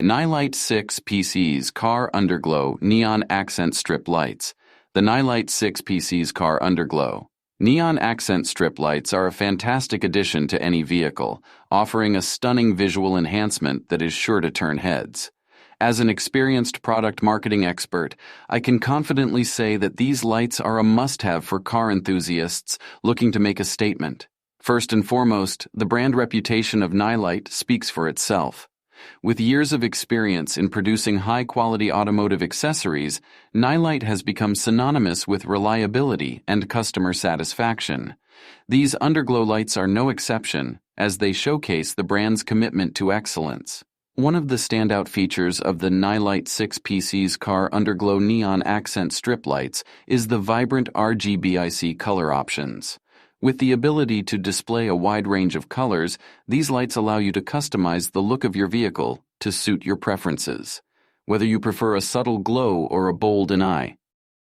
Nilight 6Pcs Car Underglow Neon Accent Strip Lights. The Nilight 6Pcs Car Underglow. Neon accent strip lights are a fantastic addition to any vehicle, offering a stunning visual enhancement that is sure to turn heads. As an experienced product marketing expert, I can confidently say that these lights are a must-have for car enthusiasts looking to make a statement. First and foremost, the brand reputation of Nilight speaks for itself. With years of experience in producing high-quality automotive accessories, Nilight has become synonymous with reliability and customer satisfaction. These underglow lights are no exception, as they showcase the brand's commitment to excellence. One of the standout features of the Nilight 6Pcs Car Underglow Neon Accent Strip Lights is the vibrant RGBIC color options. With the ability to display a wide range of colors, these lights allow you to customize the look of your vehicle to suit your preferences. Whether you prefer a subtle glow or a bold eye,